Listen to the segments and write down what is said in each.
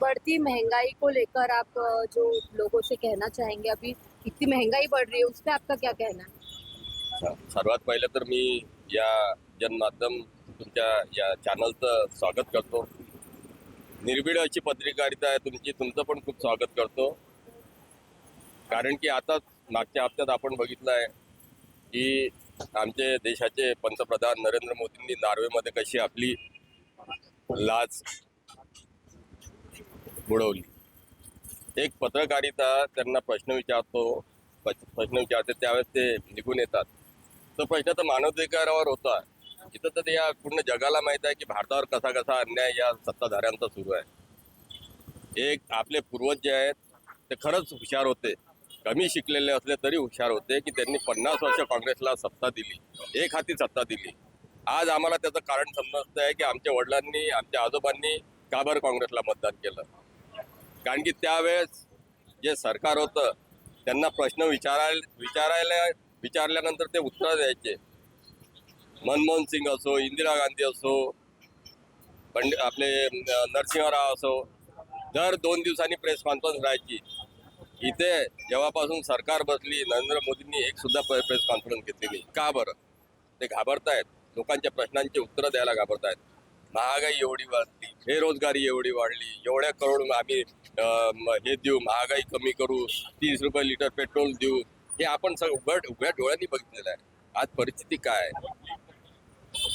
बढ़ती महंगाई को लेकर आप जो लोगों से कहना चाहेंगे, अभी इतनी महंगाई बढ़ रही है उस पे आपका क्या कहना है? सर्वात पहिलं तर मी या जनमाध्यम तुमच्या या चॅनलचं स्वागत करतो. निर्भीड अशी पत्रकारिता आहे तुमची, तुमचं पण खूप स्वागत करतो. कारण की आता मागच्या हप्त्यात आपण बघितलं आहे की आमचे देशाचे पंतप्रधान नरेंद्र मोदींनी नॉर्वेमध्ये कशी आपली लाच बुडवली. एक पत्रकारिता त्यांना प्रश्न विचारते त्यावेळेस ते निघून येतात. तो प्रश्न तर मानवाधिकारावर होता. इथं तर या पूर्ण जगाला माहित आहे की भारतावर कसा कसा अन्याय या सत्ताधाऱ्यांचा सुरू आहे. एक आपले पूर्वज जे आहेत ते खरंच हुशार होते. कमी शिकलेले असले तरी हुशार होते की त्यांनी 50 वर्ष काँग्रेसला सत्ता दिली, एक हाती सत्ता दिली. आज आम्हाला त्याचं कारण समजतं आहे की आमच्या वडिलांनी, आमच्या आजोबांनी का बरं काँग्रेसला मतदान केलं. कारण की त्यावेळेस जे सरकार होतं त्यांना प्रश्न विचारल्यानंतर ते उत्तर द्यायचे. मनमोहन सिंग असो, इंदिरा गांधी असो, आपले नरसिंहराव असो, दर 2 दिवसांनी प्रेस कॉन्फरन्स राहायची. इथे जेव्हापासून सरकार बसली नरेंद्र मोदींनी एक सुद्धा प्रेस कॉन्फरन्स घेतली नाही. का बरं? ते घाबरतायत, लोकांच्या प्रश्नांची उत्तरं द्यायला घाबरतायत. महागाई एवढी वाढली, बेरोजगारी एवढी वाढली, एवढ्या करोड आम्ही हे देऊ, महागाई कमी करू, 30 रुपये लिटर पेट्रोल देऊ, हे आपण सगळं उघड्या डोळ्यांनी बघितलेलं आहे. आज परिस्थिती काय आहे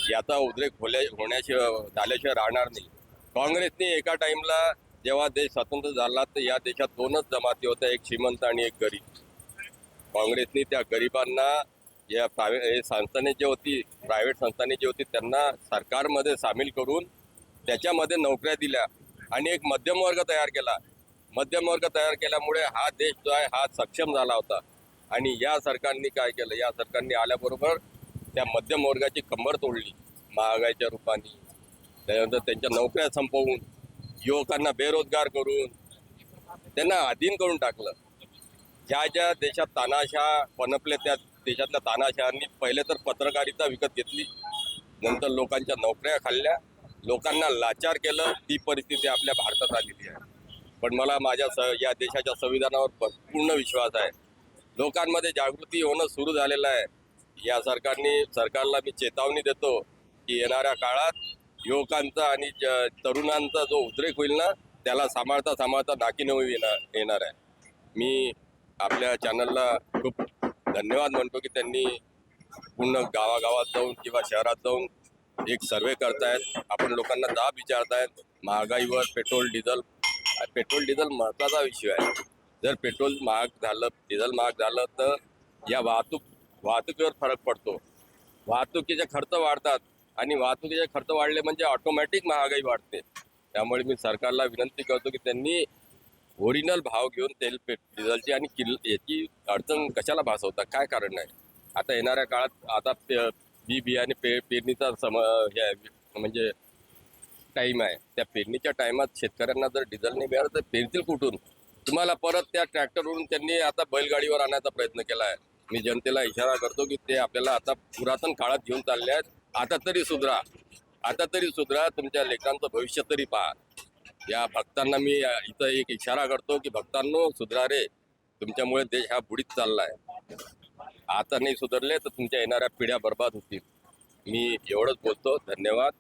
याचा उद्रेक होण्याशिवाय झाल्याशिवाय राहणार नाही. काँग्रेसने एका टाइमला जेव्हा देश स्वतंत्र झाला तर या देशात 2च जमाती होत्या, एक श्रीमंत आणि एक गरीब. काँग्रेसने त्या गरिबांना या संस्थाने जे होती, प्रायव्हेट संस्थाने जी होती त्यांना सरकारमध्ये सामील करून त्याच्यामध्ये नोकऱ्या दिल्या आणि एक मध्यम वर्ग तयार केला. मध्यम वर्ग तयार केल्यामुळे हा देश जो आहे हा सक्षम झाला होता. आणि या सरकारने काय केलं, या सरकारने आल्याबरोबर त्या मध्यम वर्गाची कंबर तोडली महागाईच्या रूपाने. त्यानंतर त्यांच्या नोकऱ्या संपवून, युवकांना बेरोजगार करून त्यांना अधीन करून टाकलं. ज्या ज्या देशात तानाशा पनपले त्या देशातल्या तानाशाहांनी पहिले तर पत्रकारिता विकत घेतली, नंतर लोकांच्या नोकऱ्या खाल्ल्या, लोकांना लाचार केलं. ती परिस्थिती आपल्या भारतात आलेली आहे. पण मला माझ्या या देशाच्या संविधानावर पूर्ण विश्वास आहे. लोकांमध्ये जागृती होणं सुरू झालेलं आहे. या सरकारला मी चेतावणी देतो की येणाऱ्या काळात युवकांचा आणि तरुणांचा जो उद्रेक होईल ना त्याला सांभाळता नाकीनऊ येणार आहे. मी आपल्या चॅनलला खूप धन्यवाद म्हणतो की त्यांनी पूर्ण गावागावात जाऊन किंवा शहरात जाऊन एक सर्वे करतायत. आपण लोकांना दाब विचारतायत महागाईवर. पेट्रोल डिझेल महत्त्वाचा विषय आहे. जर पेट्रोल महाग झालं, डिझेल महाग झालं तर या वाहतुकीवर फरक पडतो. वाहतुकीचे खर्च वाढतात आणि वाहतुकीचे खर्च वाढले म्हणजे ऑटोमॅटिक महागाई वाढते. त्यामुळे मी सरकारला विनंती करतो की त्यांनी ओरिजिनल भाव घेऊन डिझेलची आणि याची अडचण कशाला भासवता, काय कारण नाही. आता येणाऱ्या काळात आता बियाणे पेरणीचा हे म्हणजे टाईम आहे. त्या पेरणीच्या टायमात शेतकऱ्यांना जर डिझेल नाही मिळालं तर पेरतील कुठून? तुम्हाला परत त्या ट्रॅक्टरवरून त्यांनी आता बैलगाडीवर आणण्याचा प्रयत्न केला आहे. मी जनतेला इशारा करतो की ते आपल्याला आता पुरातन काळात घेऊन चालले आहेत. आता तरी सुधरा, तुमच्या लेकरांचं भविष्य तरी पहा. या भक्तांना मी इथं एक इशारा करतो की भक्तांनो सुधरा रे, तुमच्यामुळे देश हा बुडीत चाललाय. आता नाही सुधारले तर तुमच्या येणाऱ्या पिढ्या बर्बाद होतील. मी एवढंच बोलतो. धन्यवाद.